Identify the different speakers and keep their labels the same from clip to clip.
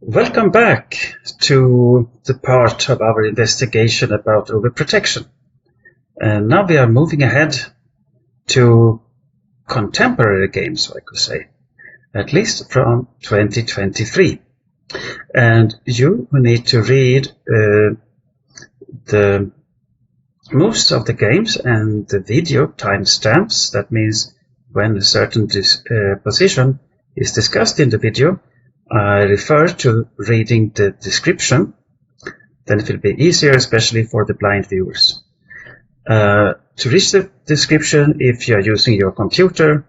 Speaker 1: Welcome back to the part of our investigation about overprotection. And now we are moving ahead to contemporary games, I could say, at least from 2023. And you need to read the most of the games and the video timestamps. That means when a certain position is discussed in the video, I refer to reading the description. Then it will be easier, especially for the blind viewers. To reach the description, if you are using your computer,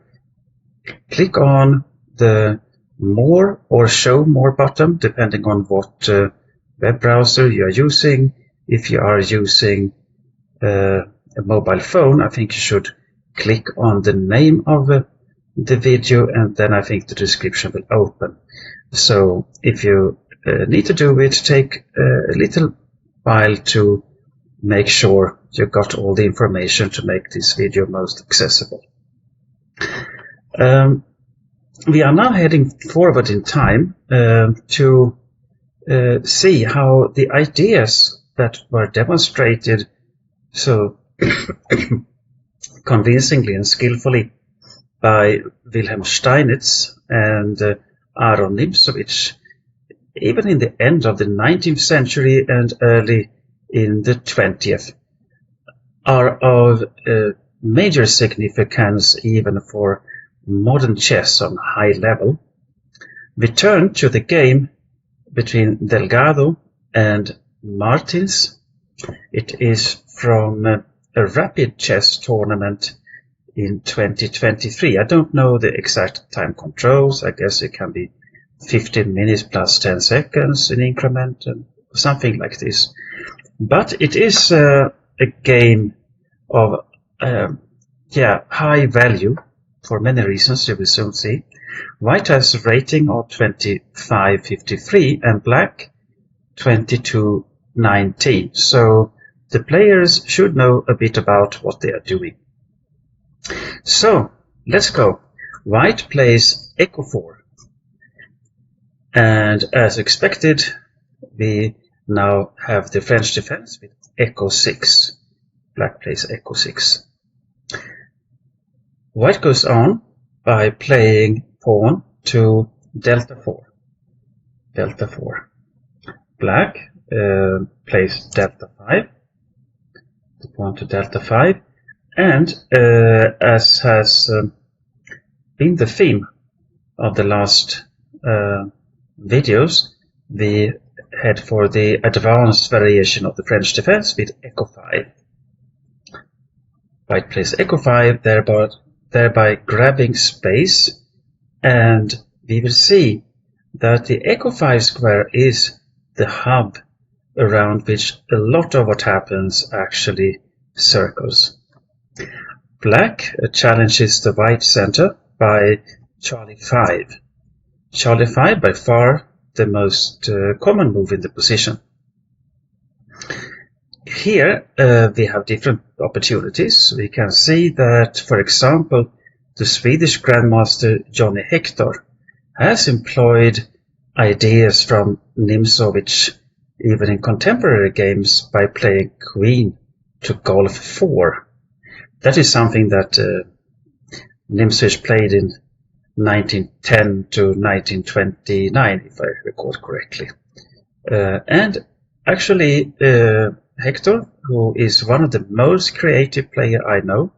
Speaker 1: click on the More or Show More button, depending on what web browser you are using. If you are using a mobile phone, I think you should click on the name of the video, and then I think the description will open. So if you need to do it, take a little while to make sure you got all the information to make this video most accessible. We are now heading forward in time to see how the ideas that were demonstrated so convincingly and skillfully by Wilhelm Steinitz and Aaron Nimzowitsch, even in the end of the 19th century and early in the 20th, are of major significance even for modern chess on high level. We turn to the game between Delgado and Martins. It is from a rapid chess tournament in 2023. I don't know the exact time controls. I guess it can be 15 minutes plus 10 seconds in increment and something like this. But it is a game of high value for many reasons you will soon see. White has a rating of 25.53 and black 22.19. So the players should know a bit about what they are doing. So let's go. White plays Echo4. And as expected, we now have the French defense with Echo6. Black plays Echo6. White goes on by playing pawn to Delta 4. Delta 4. Black plays Delta 5. The pawn to Delta 5. And as has been the theme of the last videos, we head for the advanced variation of the French defense with Echo 5. White plays Echo 5, thereby grabbing space, and we will see that the Echo 5 square is the hub around which a lot of what happens actually circles. Black challenges the white center by Charlie 5. Charlie 5 by far the most common move in the position. Here we have different opportunities. We can see that, for example, the Swedish Grandmaster Johnny Hector has employed ideas from Nimzowitsch even in contemporary games by playing Queen to Golf 4. That is something that Nimzowitsch played in 1910 to 1929, if I recall correctly. And actually, Hector, who is one of the most creative players I know,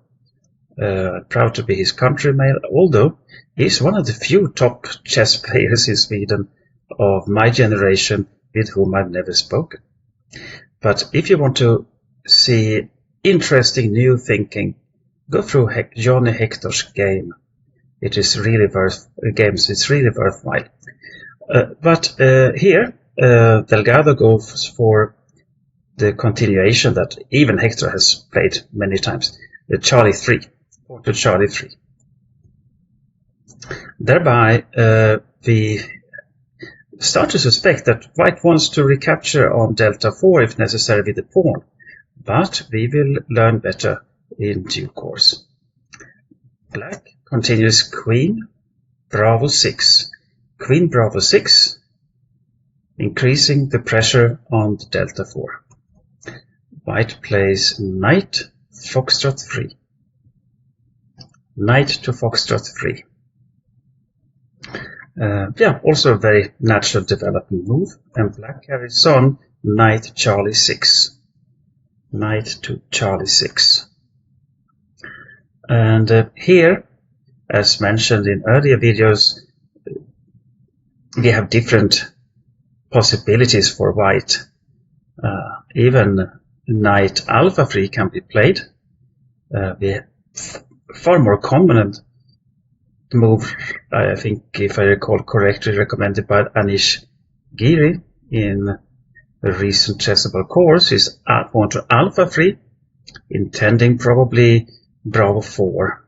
Speaker 1: proud to be his countryman, although he's one of the few top chess players in Sweden of my generation with whom I've never spoken. But if you want to see interesting new thinking, go through Johnny Hector's game. It is really it's really worthwhile. But here, Delgado goes for the continuation that even Hector has played many times, the Charlie 3, or to Charlie 3. Thereby, we start to suspect that White wants to recapture on Delta 4 if necessary with the pawn, but we will learn better in due course. Black continues Queen, Bravo 6. Queen Bravo 6, increasing the pressure on the Delta 4. White plays Knight Foxtrot 3. Knight to Foxtrot 3. Yeah, also a very natural developing move. And black carries on Knight Charlie 6. Knight to Charlie 6. And here, as mentioned in earlier videos, we have different possibilities for white. Even Knight Alpha 3 can be played. Far more common move, I think, if I recall correctly, recommended by Anish Giri in a recent chessable course, is pawn to Alpha 3, intending probably Bravo 4.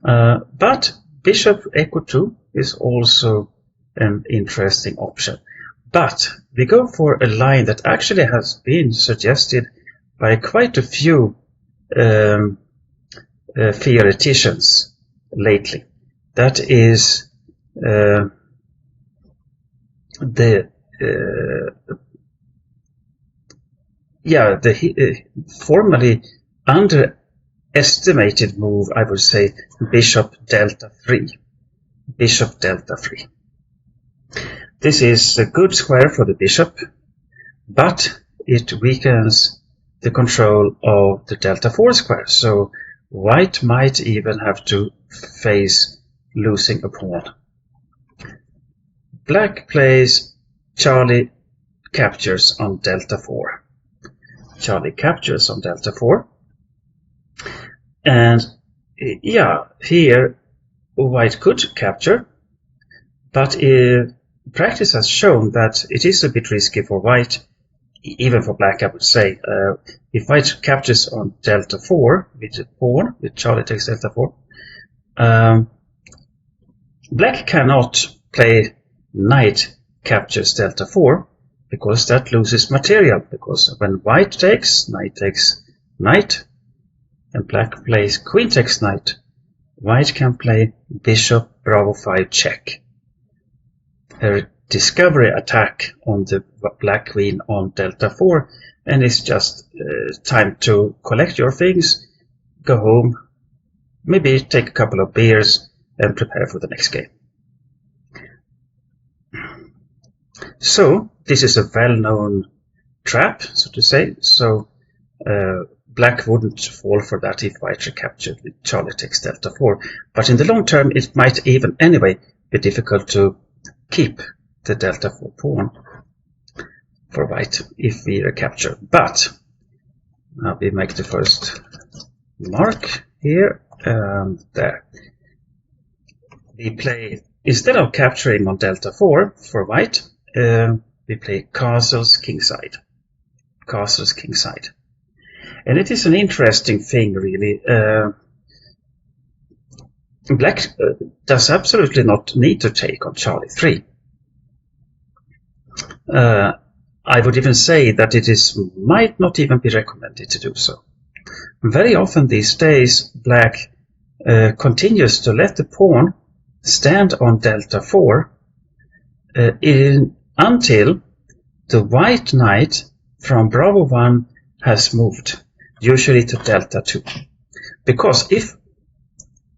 Speaker 1: But Bishop Echo 2 is also an interesting option. But we go for a line that actually has been suggested by quite a few theoreticians lately. That is the formerly underestimated move, I would say, Bishop Delta 3. Bishop Delta 3. This is a good square for the bishop, but it weakens the control of the Delta 4 square, so white might even have to face losing a pawn. Black plays Charlie captures on Delta 4. Charlie captures on Delta 4. And yeah, here white could capture, but practice has shown that it is a bit risky for white, even for black, I would say. If white captures on Delta 4 with a pawn, with Charlie takes Delta 4, black cannot play Knight captures Delta 4 because that loses material. Because when white takes Knight, and black plays Queen takes Knight, white can play Bishop Bravo 5 check. A discovery attack on the black queen on Delta 4, and it's just time to collect your things, go home, maybe take a couple of beers and prepare for the next game. So this is a well-known trap, so to say, so black wouldn't fall for that if white recaptured with Charlie takes Delta 4, but in the long term it might even anyway be difficult to keep the Delta 4 pawn for white if we recapture. But now we make the first mark here and there. We play, instead of capturing on Delta 4 for white, we play castles kingside. Castles kingside. And it is an interesting thing, really. Black does absolutely not need to take on Charlie 3. I would even say that it might not even be recommended to do so. Very often these days, black continues to let the pawn stand on Delta 4 until the white knight from Bravo 1 has moved, usually to Delta 2. Because if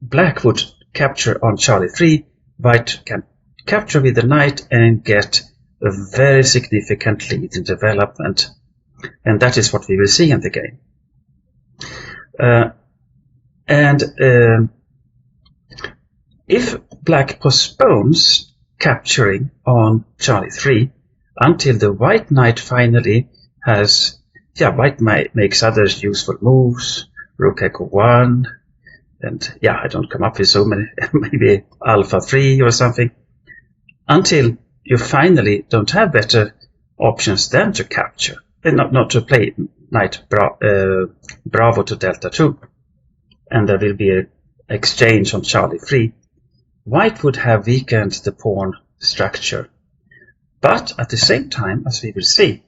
Speaker 1: black would capture on Charlie 3, white can capture with the knight and get a very significant lead in development. And that is what we will see in the game. If black postpones capturing on Charlie 3 until the white knight finally has, white makes other useful moves, Rook Echo 1, and I don't come up with so many, maybe Alpha 3 or something, until you finally don't have better options than to capture, and not to play Knight Bravo to Delta 2, and there will be an exchange on Charlie 3. White would have weakened the pawn structure, but at the same time, as we will see,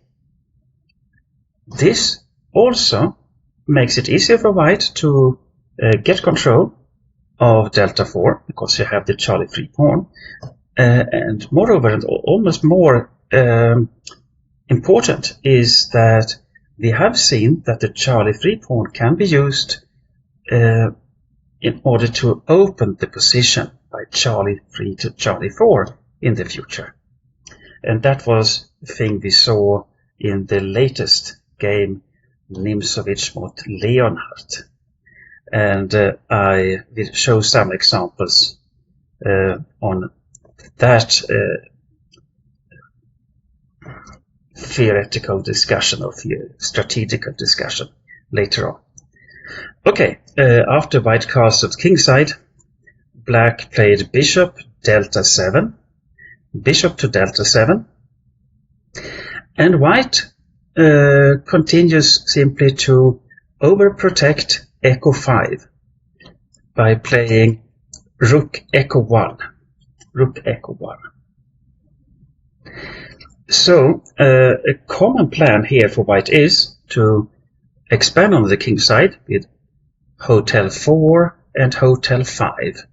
Speaker 1: this also makes it easier for white to get control of Delta 4, because you have the Charlie 3 pawn, And moreover, and almost more important, is that we have seen that the Charlie 3 pawn can be used in order to open the position by Charlie 3 to Charlie 4 in the future. And that was the thing we saw in the latest game, Nimzowitsch mot Leonhardt. And I will show some examples on that theoretical discussion or strategical discussion later on. Okay, after white castled kingside, black played bishop delta 7, bishop to delta 7, and white continues simply to overprotect echo 5 by playing rook echo 1. Rook echo 1. So a common plan here for white is to expand on the king side with hotel 4 and hotel 5,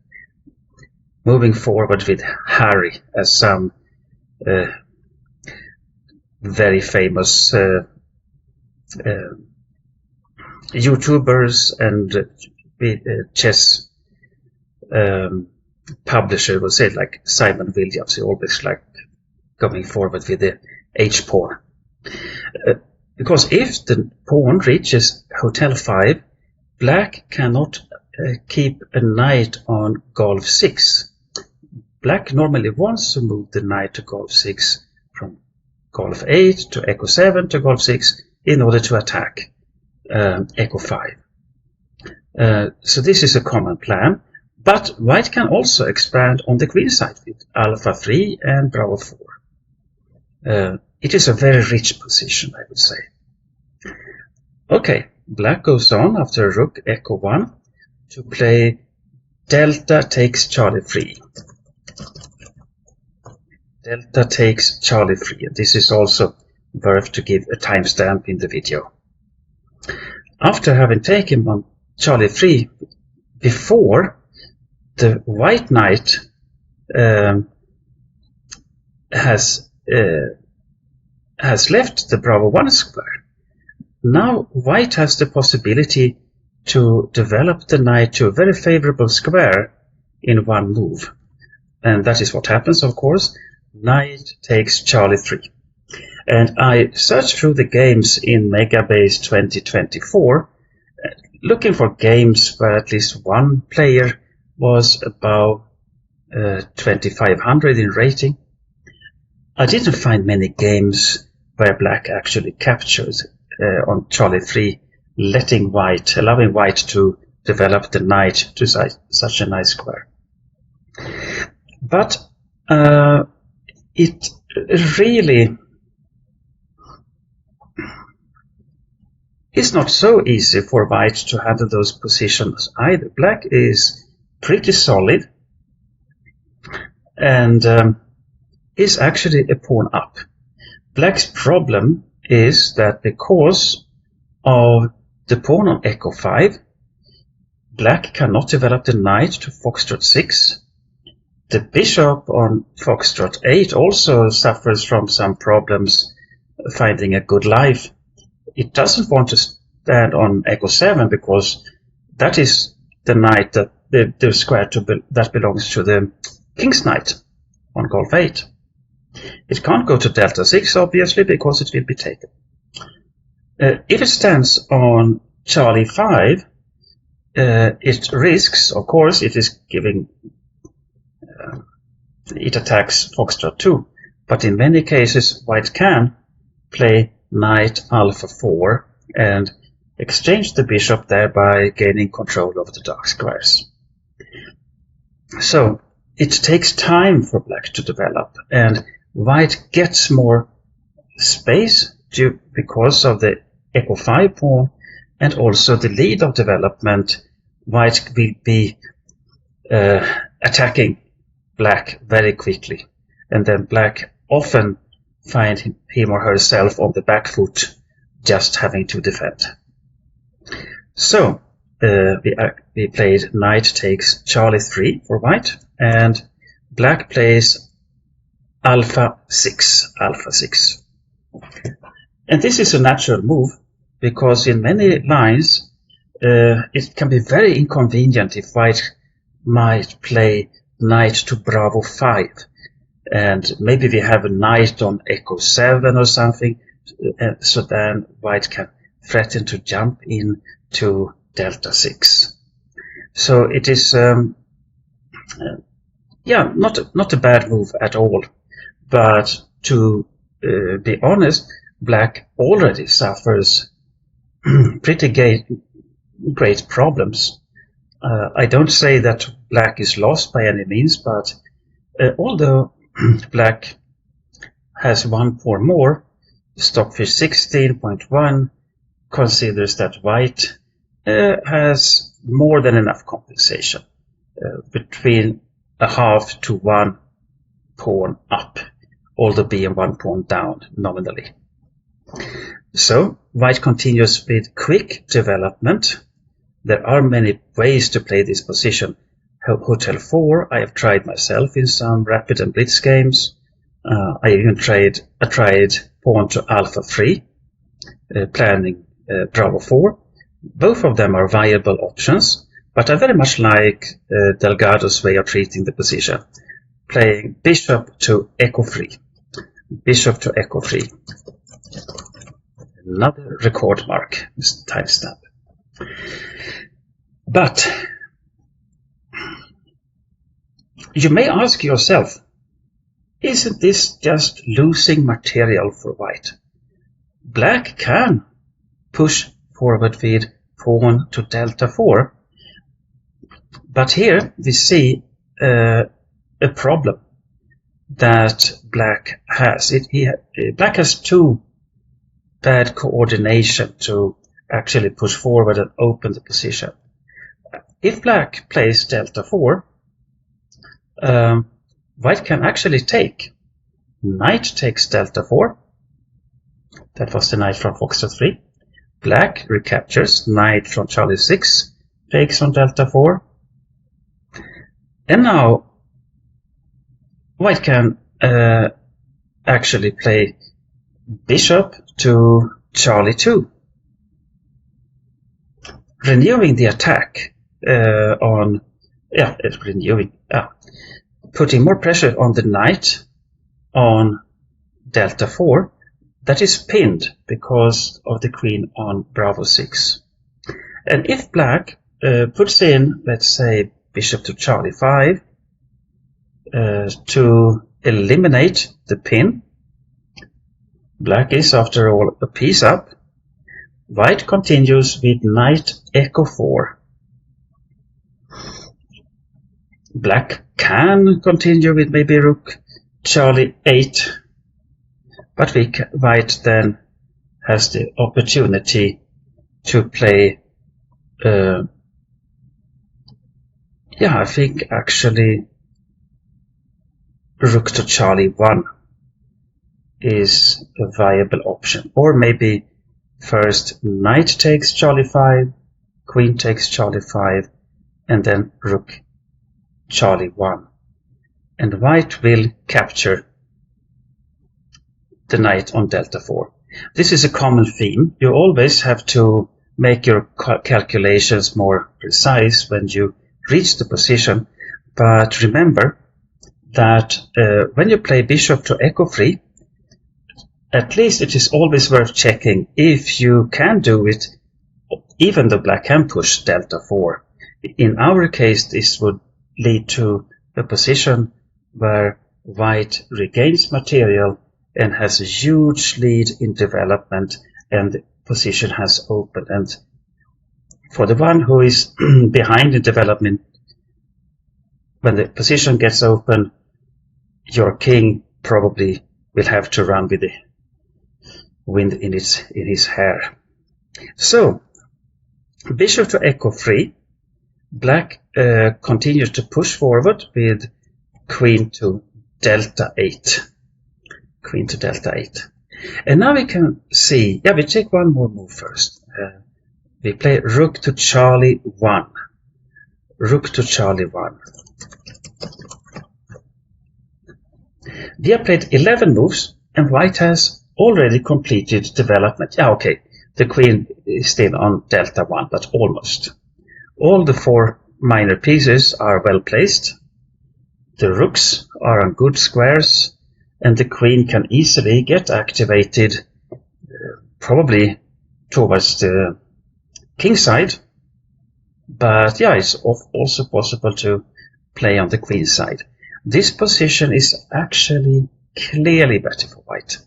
Speaker 1: moving forward with Harry as some very famous YouTubers and chess publisher will say, like Simon Williams. He always like going forward with the H pawn, because if the pawn reaches hotel 5, black cannot keep a knight on golf 6. Black normally wants to move the knight to golf 6 from golf 8 to echo 7 to golf 6 in order to attack echo 5. So this is a common plan, but white can also expand on the queen side with alpha 3 and bravo 4. It is a very rich position, I would say. Okay, black goes on after rook echo 1 to play delta takes Charlie 3. Delta takes Charlie 3. This is also worth to give a timestamp in the video. After having taken on Charlie 3 before, the white knight has left the bravo 1 square. Now white has the possibility to develop the knight to a very favorable square in one move. And that is what happens, of course. Knight takes Charlie 3. And I searched through the games in Megabase 2024, looking for games where at least one player was above 2500 in rating. I didn't find many games where black actually captures on Charlie 3, allowing white to develop the knight to such a nice square. But it really is not so easy for white to handle those positions either. Black is pretty solid and is actually a pawn up. Black's problem is that because of the pawn on echo 5, black cannot develop the knight to foxtrot 6. The bishop on foxtrot 8 also suffers from some problems finding a good life. It doesn't want to stand on echo 7 because that is the knight that the square that belongs to the king's knight on golf 8. It can't go to delta 6 obviously because it will be taken. If it stands on Charlie 5, it risks, of course, it attacks foxtrot 2, but in many cases white can play knight alpha 4 and exchange the bishop, thereby gaining control of the dark squares. So it takes time for black to develop, and white gets more space because of the echo 5 pawn and also the lead of development. White will be attacking black very quickly, and then black often find him or herself on the back foot, just having to defend. So we played knight takes Charlie 3 for white, and black plays alpha 6. And this is a natural move, because in many lines it can be very inconvenient if white might play knight to bravo 5, and maybe we have a knight on echo 7 or something, so then white can threaten to jump in to delta 6. So it is not a bad move at all, but to be honest, black already suffers pretty great problems. I don't say that black is lost by any means, but although black has one pawn more, Stockfish 16.1 considers that white has more than enough compensation, between a half to 1 pawn up, although being 1 pawn down nominally. So white continues with quick development. There are many ways to play this position. Hotel 4 I have tried myself in some rapid and blitz games. I even tried pawn to alpha 3, planning bravo 4. Both of them are viable options, but I very much like Delgado's way of treating the position, playing bishop to echo 3. Bishop to echo 3. Another record mark, this timestamp. But you may ask yourself, isn't this just losing material for white? Black can push forward with pawn to delta 4, but here we see a problem that black has. Black has too bad coordination to actually push forward and open the position. If black plays delta 4, white can actually take. Knight takes delta 4. That was the knight from Foxtrot 3. Black recaptures. Knight from Charlie 6 takes on delta 4. And now white can actually play bishop to Charlie 2, renewing the attack putting more pressure on the knight on delta 4 that is pinned because of the queen on bravo 6. And if black puts in, let's say, bishop to Charlie 5 to eliminate the pin, black is, after all, a piece up. White continues with knight echo 4. Black can continue with maybe rook Charlie 8, but white then has the opportunity to play I think actually rook to Charlie 1 is a viable option, or maybe first knight takes Charlie 5, queen takes Charlie 5, and then rook Charlie 1, and white will capture the knight on delta 4. This is a common theme. You always have to make your calculations more precise when you reach the position, but remember that when you play bishop to echo 3, at least it is always worth checking if you can do it, even though black can push delta 4. In our case, this would lead to a position where white regains material and has a huge lead in development, and the position has opened. And for the one who is behind in development, when the position gets open, your king probably will have to run with the wind in his hair. So bishop to echo 3, black continues to push forward with queen to delta 8. Queen to delta 8. And now we can see, we take one more move first. We play rook to Charlie 1. Rook to Charlie 1. We have played 11 moves, and white has already completed development. Yeah, okay, the queen is still on delta 1, but almost. All the 4 minor pieces are well placed. The rooks are on good squares, and the queen can easily get activated, probably towards the king side. But yeah, it's also possible to play on the queen side. This position is actually clearly better for white.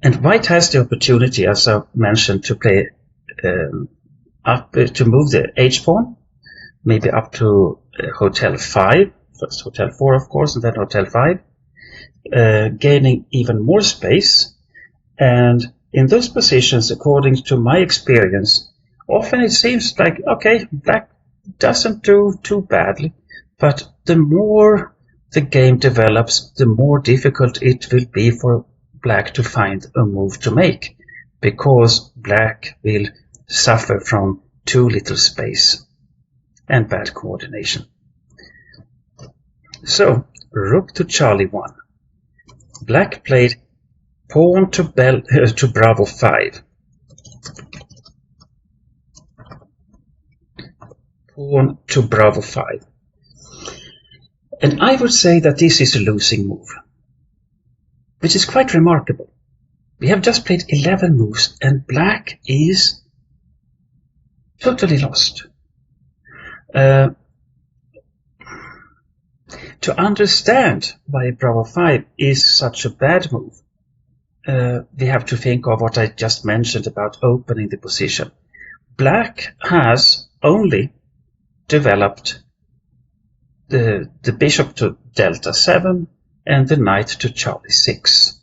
Speaker 1: And white has the opportunity, as I mentioned, to play to move the h pawn, maybe up to hotel 5, first hotel 4 of course, and then hotel 5, gaining even more space. And in those positions, according to my experience, often it seems like, okay, black doesn't do too badly, but the more the game develops, the more difficult it will be for black to find a move to make, because black will suffer from too little space and bad coordination. So, rook to Charlie 1. Black played pawn to Bravo 5. Pawn to Bravo 5. And I would say that this is a losing move, which is quite remarkable. We have just played 11 moves, and black is totally lost. To understand why Bravo 5 is such a bad move, we have to think of what I just mentioned about opening the position. Black has only developed the bishop to delta 7 and the knight to Charlie 6.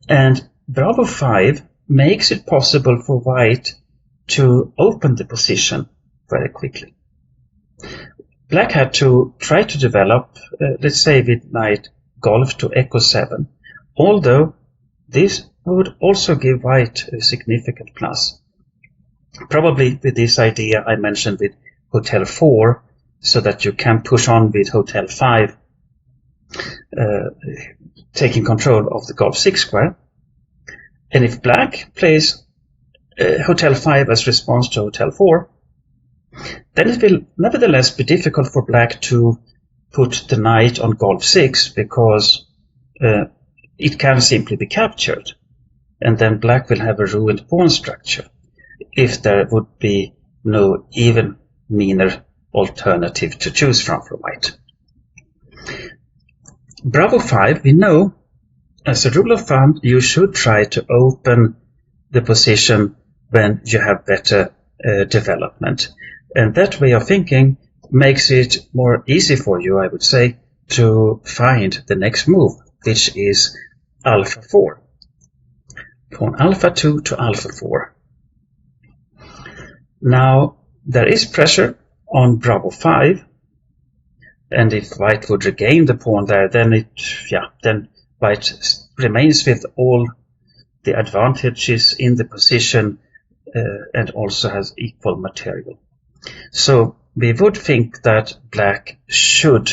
Speaker 1: And Bravo 5 makes it possible for white to open the position very quickly. Black had to try to develop, let's say with knight golf to Echo 7, although this would also give white a significant plus. Probably with this idea I mentioned with hotel 4, so that you can push on with hotel 5, taking control of the golf 6 square. And if black plays hotel 5 as response to hotel 4, then it will nevertheless be difficult for black to put the knight on golf 6, because it can simply be captured, and then black will have a ruined pawn structure if there would be no even meaner alternative to choose from for white. Bravo 5, we know, as a rule of thumb, you should try to open the position when you have better development. And that way of thinking makes it more easy for you, I would say, to find the next move, which is alpha 4. Pawn alpha 2 to alpha 4. Now, there is pressure on Bravo 5, and if white would regain the pawn there, then then white remains with all the advantages in the position and also has equal material. So we would think that black should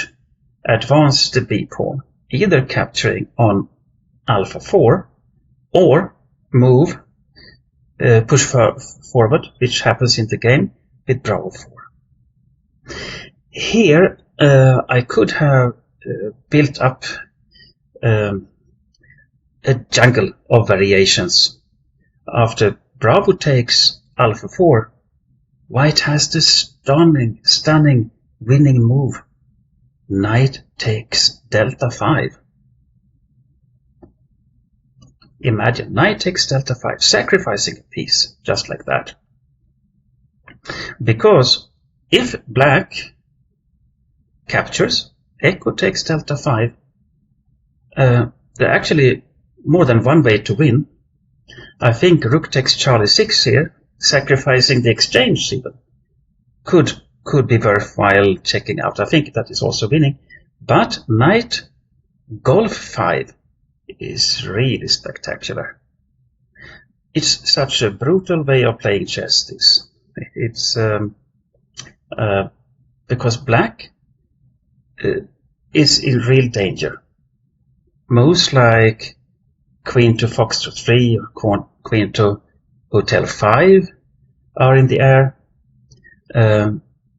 Speaker 1: advance the b pawn, either capturing on alpha 4 or move, push forward, which happens in the game with Bravo 4. Here I could have built up a jungle of variations. After Bravo takes alpha 4, white has the stunning winning move. Knight takes delta 5. Imagine, knight takes delta 5, sacrificing a piece, just like that. Because if black captures, Echo takes delta 5, there are actually more than one way to win. I think rook takes Charlie 6 here, sacrificing the exchange even, could be worthwhile checking out. I think that is also winning. But knight golf 5 is really spectacular. It's such a brutal way of playing chess, this. It's because black is in real danger. Moves like queen to foxtrot 3 or queen to hotel 5 are in the air.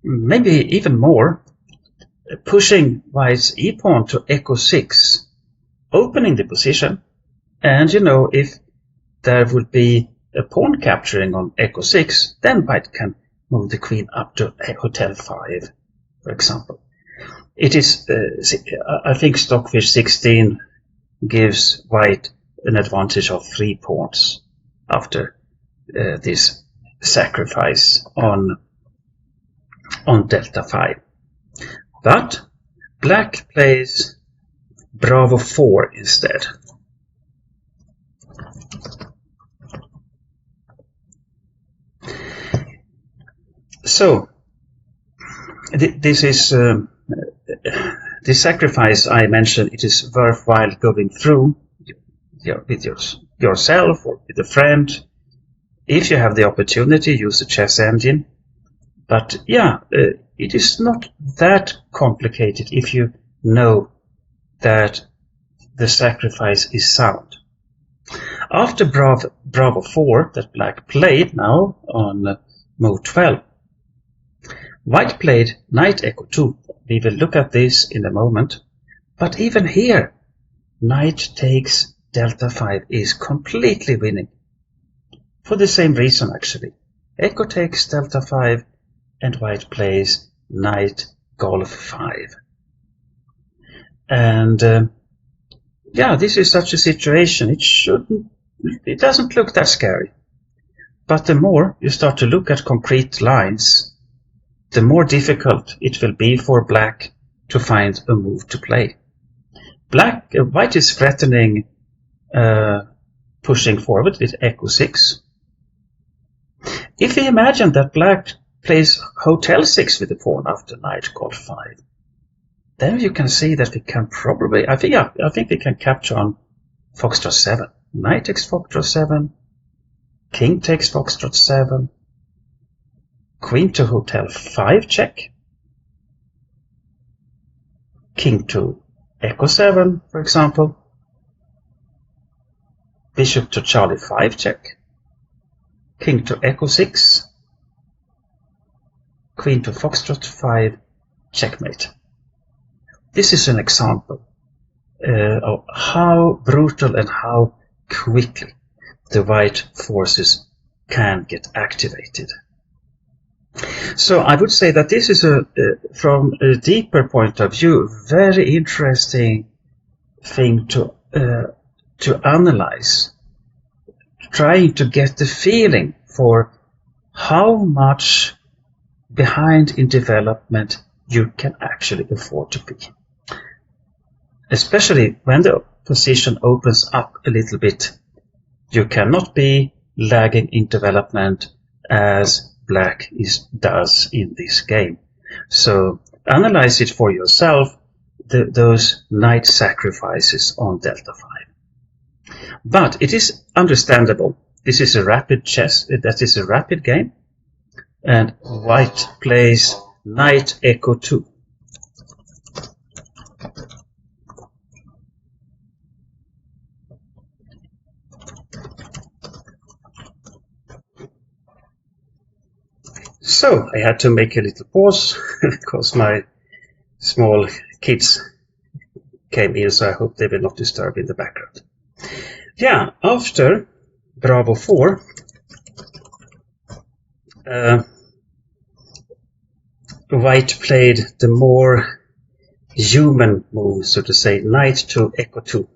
Speaker 1: Maybe even more, pushing white's e-pawn to echo 6, opening the position, and if there would be a pawn capturing on echo 6, then white can move the queen up to hotel 5, for example. It is, I think Stockfish 16 gives white an advantage of 3 pawns after this sacrifice on delta 5. But black plays Bravo 4 instead. So this is the sacrifice I mentioned. It is worthwhile going through with yourself or with a friend. If you have the opportunity, use the chess engine. But yeah, it is not that complicated if you know that the sacrifice is sound. After Bravo 4 that black played now on move 12, white played knight echo 2. We will look at this in a moment. But even here, knight takes delta 5 is completely winning. For the same reason, actually. Echo takes delta 5 and white plays knight golf 5. And yeah, this is such a situation. It doesn't look that scary. But the more you start to look at concrete lines, the more difficult it will be for black to find a move to play. White is threatening pushing forward with echo 6. If we imagine that black plays hotel 6 with the pawn after knight golf 5, then you can see that we can probably, I think we can capture on foxtrot 7. Knight takes foxtrot 7, king takes foxtrot 7, queen to hotel 5 check, king to echo 7, for example, bishop to Charlie 5 check, king to echo 6, queen to foxtrot 5, checkmate. This is an example of how brutal and how quickly the white forces can get activated. So I would say that this is from a deeper point of view, very interesting thing to analyze, trying to get the feeling for how much behind in development you can actually afford to be. Especially when the position opens up a little bit, you cannot be lagging in development as black does in this game. So analyze it for yourself, those knight sacrifices on delta 5. But it is understandable. This is a rapid chess, that is a rapid game, and white plays knight echo 2. So I had to make a little pause because my small kids came in, so I hope they will not disturb in the background. Yeah, after Bravo 4, white played the more human move, so to say, knight to echo 2.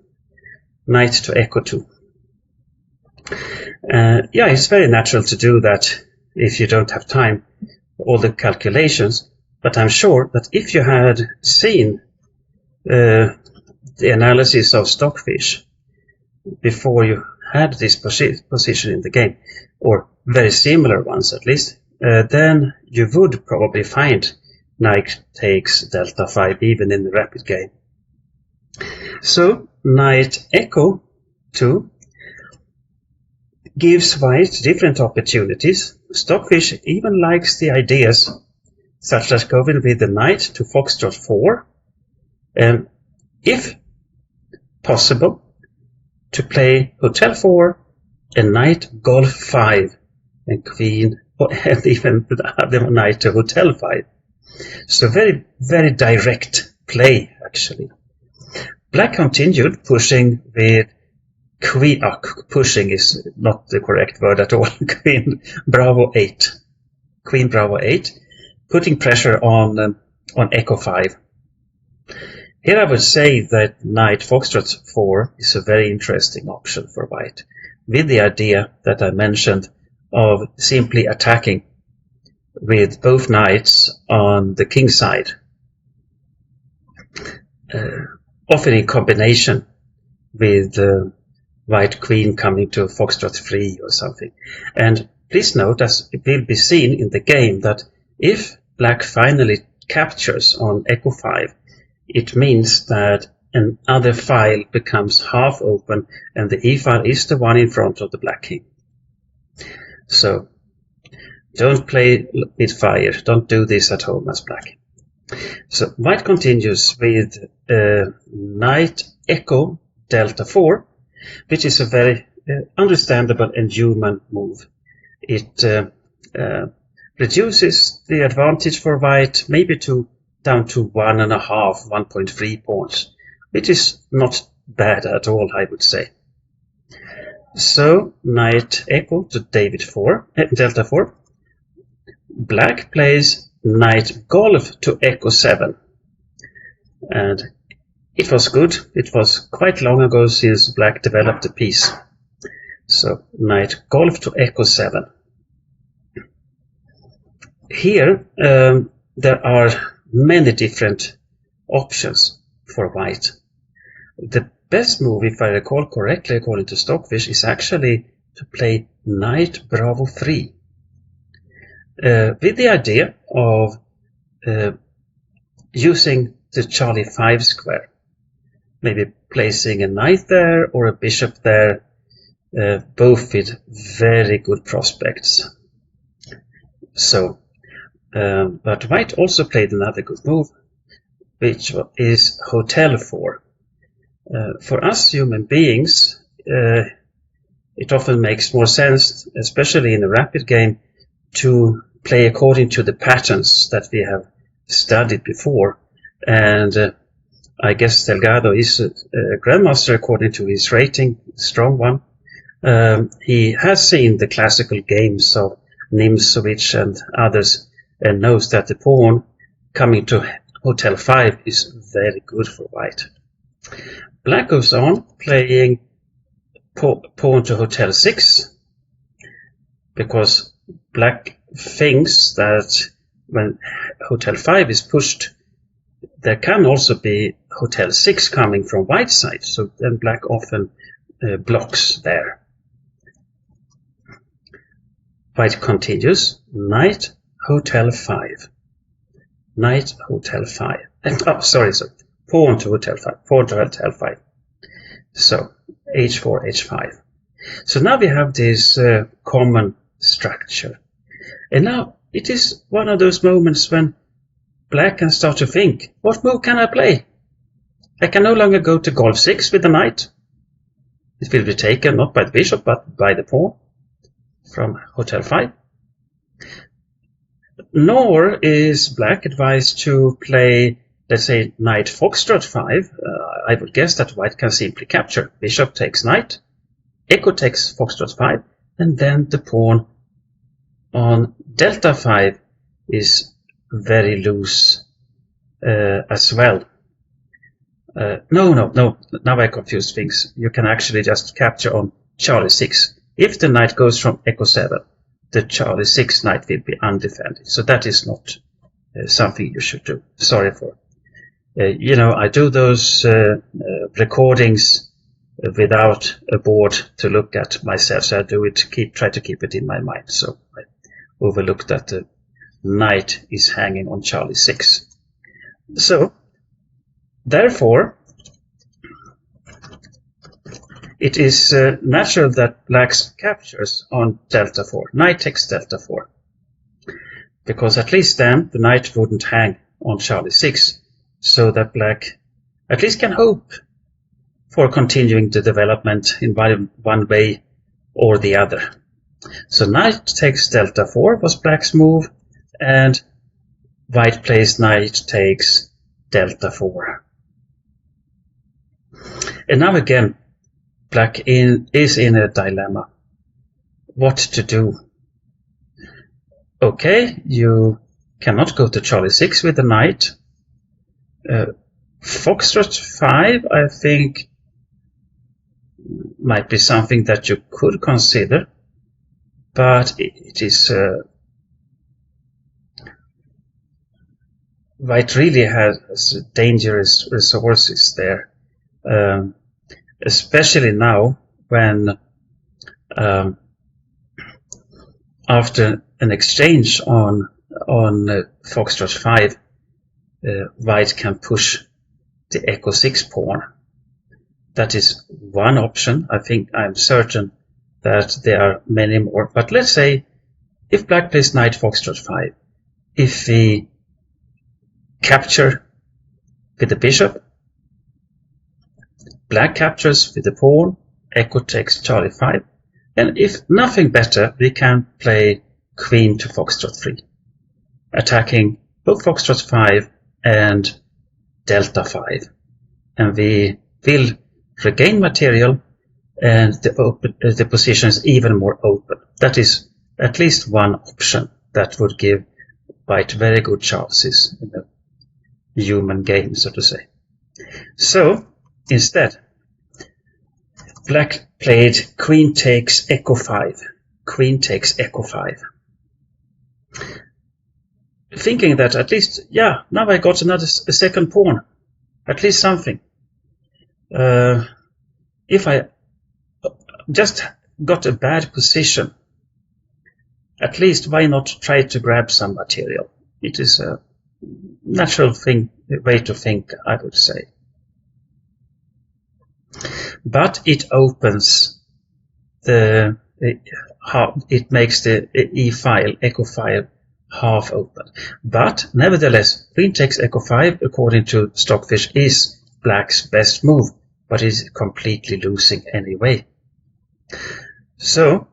Speaker 1: Knight to echo 2. Yeah, it's very natural to do that if you don't have time, all the calculations, but I'm sure that if you had seen the analysis of Stockfish before you had this position in the game, or very similar ones at least, then you would probably find knight takes delta 5 even in the rapid game. So knight echo 2 gives white different opportunities. Stockfish even likes the ideas such as going with the knight to Foxtrot 4, and if possible, to play Hotel 4 and knight Golf 5 and queen, and even the knight to Hotel 5. So very, very direct play, actually. Black continued pushing with queen, pushing is not the correct word at all, queen Bravo 8. Queen Bravo 8, putting pressure on Echo 5. Here I would say that knight Foxtrot 4 is a very interesting option for white, with the idea that I mentioned of simply attacking with both knights on the king side, often in combination with white queen coming to Foxtrot 3 or something. And please note, as it will be seen in the game, that if black finally captures on Echo 5, it means that another file becomes half open and the E file is the one in front of the black king. So don't play with fire. Don't do this at home as black. So white continues with knight Echo Delta 4, which is a very understandable and human move. It reduces the advantage for white maybe down to 1.5, 1.3 pawns, which is not bad at all, I would say. So knight Echo to Delta 4. Black plays knight Golf to Echo 7, and it was good. It was quite long ago since black developed a piece. So knight Golf to Echo 7. Here there are many different options for white. The best move, if I recall correctly, according to Stockfish, is actually to play knight Bravo 3. With the idea of using the Charlie 5 square, maybe placing a knight there or a bishop there, both with very good prospects. So, but white also played another good move, which is Hotel 4. For us human beings, it often makes more sense, especially in a rapid game, to play according to the patterns that we have studied before. And I guess Delgado is a grandmaster according to his rating, strong one. He has seen the classical games of Nxd4 and others, and knows that the pawn coming to Hotel 5 is very good for white. Black goes on playing pawn to Hotel 6, because black thinks that when Hotel 5 is pushed, there can also be Hotel 6 coming from white side, so then black often blocks there. White continues, knight Hotel 5. Knight Hotel 5. Pawn to Hotel 5. Pawn to Hotel 5. So, H4, H5. So now we have this common structure. And now it is one of those moments when black can start to think, what move can I play? I can no longer go to Golf 6 with the knight. It will be taken not by the bishop but by the pawn from Hotel 5. Nor is black advised to play, let's say, knight Foxtrot 5. I would guess that white can simply capture. Bishop takes knight, Echo takes Foxtrot 5, and then the pawn on Delta 5 is very loose as well. No, now I confuse things. You can actually just capture on Charlie 6. If the knight goes from Echo 7, the Charlie 6 knight will be undefended. So that is not something you should do. Sorry for. I do those recordings without a board to look at myself. So I do it, try to keep it in my mind. So I overlooked that the knight is hanging on Charlie 6. So, therefore, it is natural that black captures on Delta 4. Knight takes Delta 4. because at least then the knight wouldn't hang on Charlie 6, so that black at least can hope for continuing the development in one way or the other. So knight takes delta 4 was black's move, and white plays knight takes delta 4. And now again, black is in a dilemma. What to do? Okay, you cannot go to Charlie 6 with the knight. Foxtrot 5, I think, might be something that you could consider, but it is white really has dangerous resources there, especially now when after an exchange on Foxtrot 5, white can push the Echo 6 pawn. That is one option. I'm certain that there are many more. But let's say if black plays knight Foxtrot 5, if we capture with the bishop, black captures with the pawn, Echo takes Charlie 5, and if nothing better, we can play queen to Foxtrot 3, attacking both Foxtrot 5 and delta 5, and we will regain material, and the position is even more open. That is at least one option that would give white very good chances in the human game, so to say. So instead, black played queen takes Echo 5, queen takes Echo 5, thinking that at least, yeah, now I got a second pawn, at least something. If I just got a bad position, at least why not try to grab some material? It is a natural way to think, I would say. But it opens it makes the E file, Echo file, half open. But nevertheless, queen takes Echo 5, according to Stockfish, is black's best move, but is completely losing anyway. So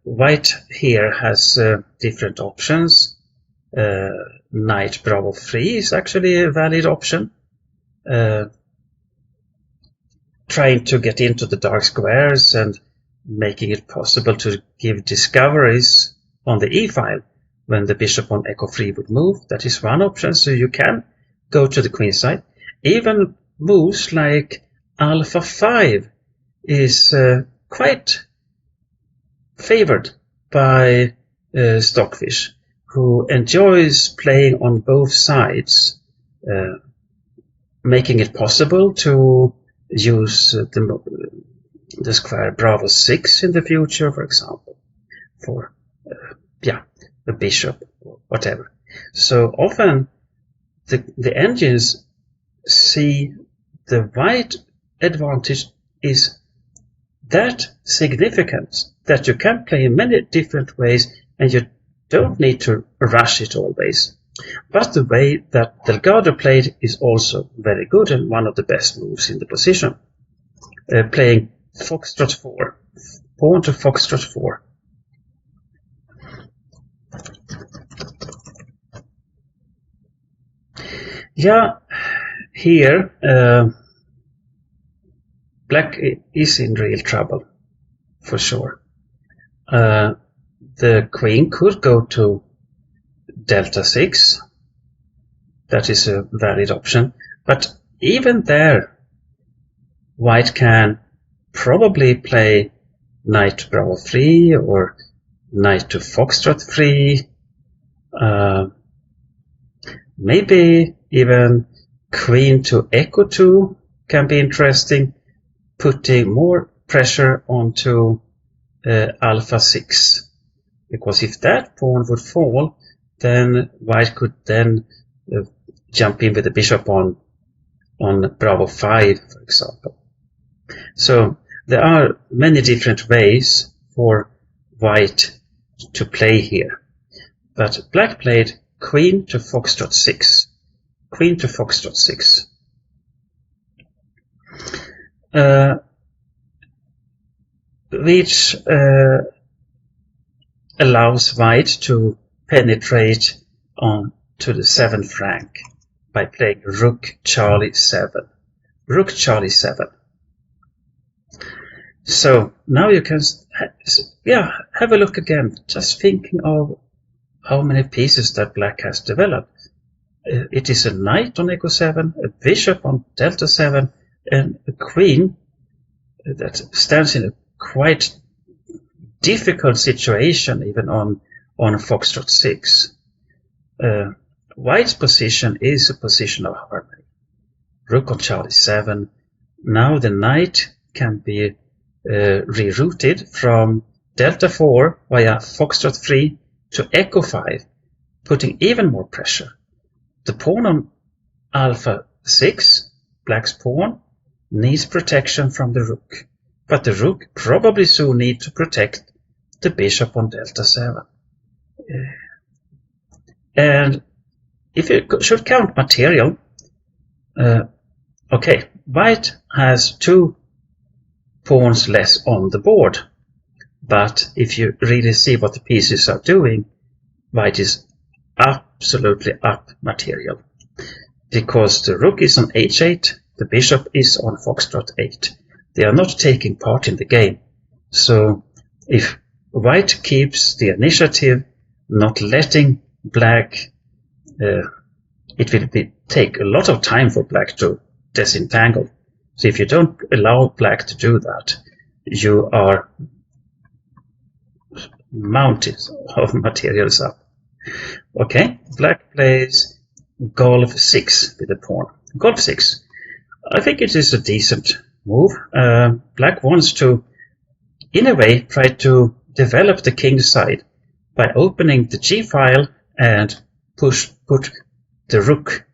Speaker 1: white here has different options. Knight Bravo 3 is actually a valid option. Trying to get into the dark squares and making it possible to give discoveries on the E file when the bishop on Echo 3 would move. That is one option, so you can go to the queen side. Even moves like Alpha 5 is quite favored by Stockfish, who enjoys playing on both sides, making it possible to use the square Bravo 6 in the future, for example, for the bishop or whatever. So often the engines see the white advantage is that significant that you can play in many different ways and you don't need to rush it always. But the way that Delgado played is also very good and one of the best moves in the position. Playing Foxtrot 4, pawn to Foxtrot 4. Yeah, here black is in real trouble, for sure. The queen could go to delta 6. That is a valid option. But even there, white can probably play knight to Bravo 3 or knight to Foxtrot 3. Maybe even queen to Echo 2 can be interesting, putting more pressure onto Alpha 6. Because if that pawn would fall, then white could then jump in with the bishop on Bravo 5, for example. So there are many different ways for white to play here. But black played queen to foxtrot 6. Queen to foxtrot 6. Which allows white to penetrate on to the 7th rank by playing rook Charlie 7. Rook Charlie 7. So now you can have a look again, just thinking of how many pieces that black has developed. It is a knight on Echo 7, a bishop on Delta 7, and a queen that stands in a quite difficult situation even on foxtrot 6. White's position is a position of harmony. Rook on Charlie 7. Now the knight can be rerouted from Delta 4 via foxtrot 3 to Echo 5, putting even more pressure. The pawn on Alpha 6, black's pawn, needs protection from the rook, but the rook probably soon needs to protect the bishop on Delta 7. And if you should count material, okay, white has 2 pawns less on the board, but if you really see what the pieces are doing, white is absolutely up material, because the rook is on h8, the bishop is on foxtrot 8. They are not taking part in the game. So if white keeps the initiative, not letting black, it will take a lot of time for black to disentangle. So if you don't allow black to do that, you are mounted of materials up. Okay, black plays golf 6 with the pawn. Golf 6. I think it is a decent move. Black wants to, in a way, try to develop the king side by opening the g file and put the rook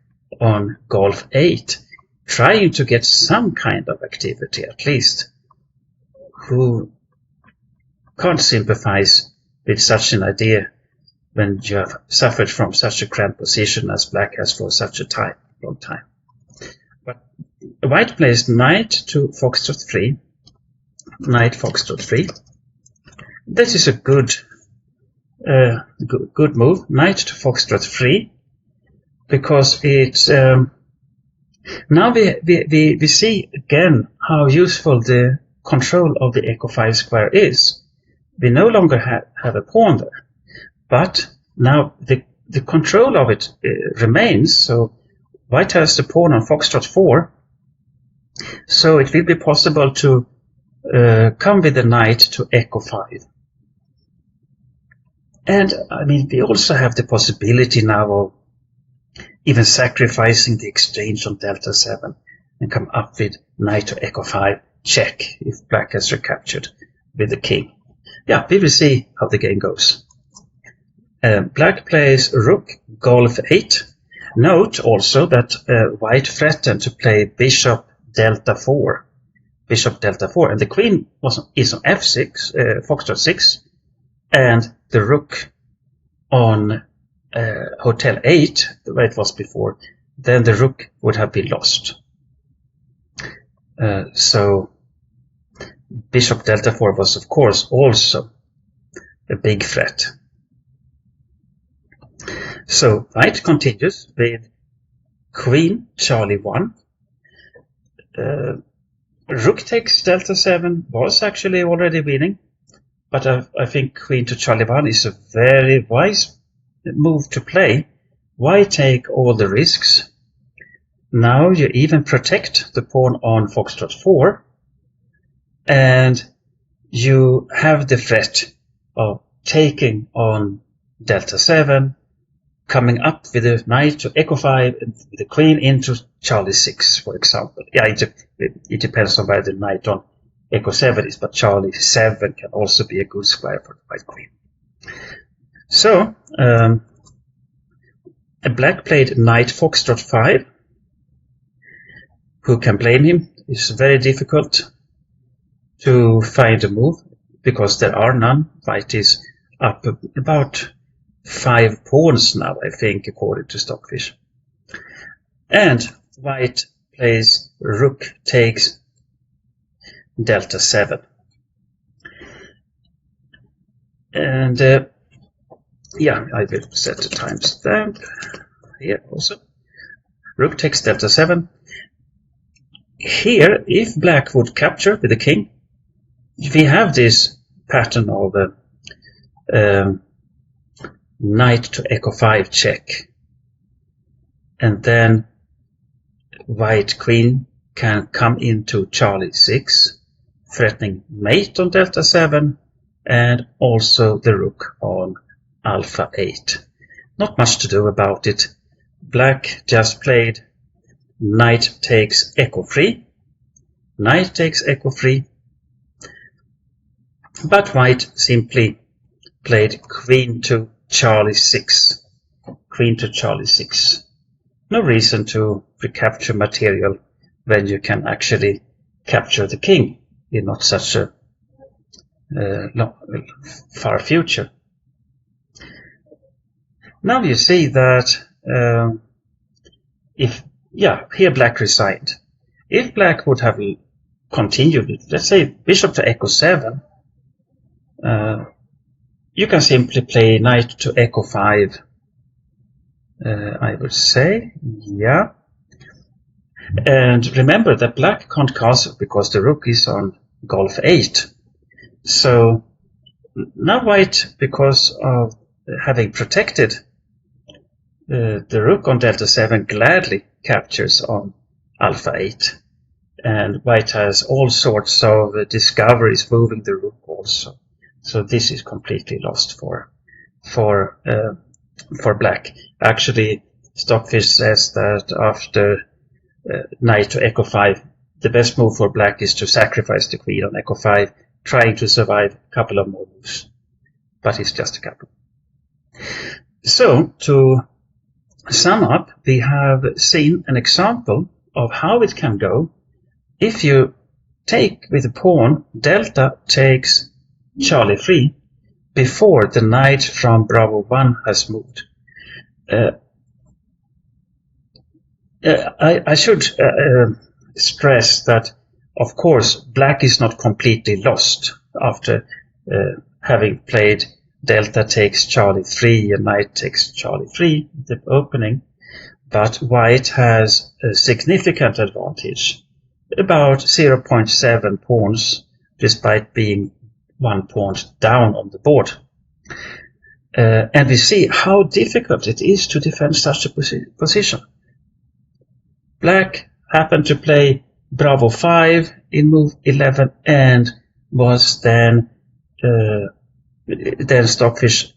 Speaker 1: on golf 8, trying to get some kind of activity at least. Who can't sympathize with such an idea when you have suffered from such a cramped position as black has for such a long time. But white plays knight to foxtrot 3. Knight foxtrot 3. This is a good move. Knight to foxtrot 3, because it's now we see again how useful the control of the Echo 5 square is. We no longer have a pawn there, but now the control of it remains. So white has the pawn on foxtrot 4, so it will be possible to come with the knight to Echo 5. And I mean, we also have the possibility now of even sacrificing the exchange on Delta 7 and come up with knight to Echo 5 check if black has recaptured with the king. Yeah, we will see how the game goes. Black plays rook golf 8. Note also that white threatened to play bishop Delta 4. Bishop Delta 4, and the queen is on f6, foxtrot 6, and the rook on hotel 8, the way it was before. Then the rook would have been lost. So bishop Delta 4 was of course also a big threat. So white continues with queen Charlie 1. Rook takes Delta 7 was actually already winning, but I think queen to Charlie 1 is a very wise move to play. Why take all the risks? Now you even protect the pawn on foxtrot 4, and you have the threat of taking on Delta 7, coming up with a knight to Echo 5, and the queen into Charlie 6, for example. Yeah, it depends on where the knight on Echo 7 is, but Charlie 7 can also be a good square for the white queen. So, black played knight foxtrot 5. Who can blame him? It's very difficult to find a move because there are none. White is up about 5 pawns now, I think, according to Stockfish. And white plays rook takes delta 7. And yeah, I will set the timestamp here also. Rook takes delta 7. Here, if black would capture with the king, we have this pattern of knight to echo5 check. And then white queen can come into Charlie 6, threatening mate on delta 7, and also the rook on alpha 8. Not much to do about it. Black just played knight takes echo 3, knight takes echo 3, but white simply played queen to Charlie 6, queen to Charlie 6. No reason to recapture material when you can actually capture the king in not such a far future. Now you see that here black resigned. If black would have continued, let's say bishop to echo 7, you can simply play knight to echo 5. I would say, yeah. And remember that black can't castle because the rook is on golf 8. So now white, because of having protected the rook on delta 7, gladly captures on alpha 8. And white has all sorts of discoveries moving the rook also. So this is completely lost for black. Actually, Stockfish says that after knight to echo 5, the best move for black is to sacrifice the queen on echo 5, trying to survive a couple of more moves. But it's just a couple. So, to sum up, we have seen an example of how it can go if you take with a pawn delta takes Charlie 3 before the knight from Bravo 1 has moved. I should stress that, of course, black is not completely lost after having played delta takes Charlie 3 and knight takes Charlie 3, the opening, but white has a significant advantage, about 0.7 pawns, despite being 1 pawn down on the board. And we see how difficult it is to defend such a position. Black happened to play Bravo 5 in move 11 and was then Stockfish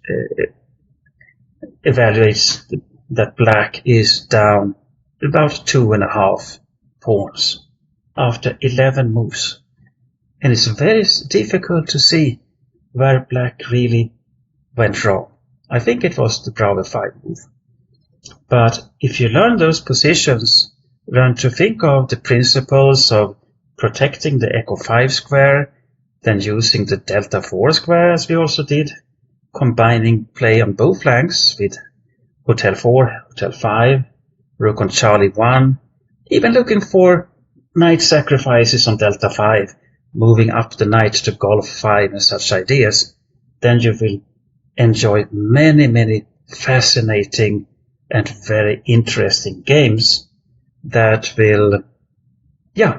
Speaker 1: evaluates that black is down about 2.5 pawns after 11 moves. And it's very difficult to see where black really went wrong. I think it was the Bravo 5 move. But if you learn those positions, learn to think of the principles of protecting the echo 5 square, then using the delta 4 square as we also did, combining play on both flanks with hotel 4, hotel 5, rook on Charlie 1, even looking for knight sacrifices on delta 5, moving up the knight to golf 5 and such ideas, then you will enjoy many fascinating and very interesting games that will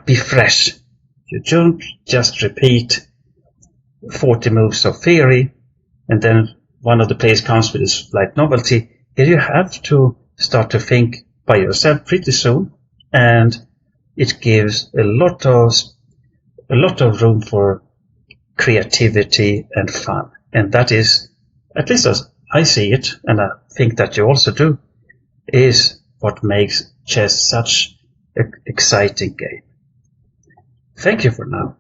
Speaker 1: be fresh. You don't just repeat 40 moves of theory and then one of the players comes with a slight novelty. Here you have to start to think by yourself pretty soon, and it gives a lot of room for creativity and fun. And that is, at least as I see it, and I think that you also do, is what makes chess such an exciting game. Thank you for now.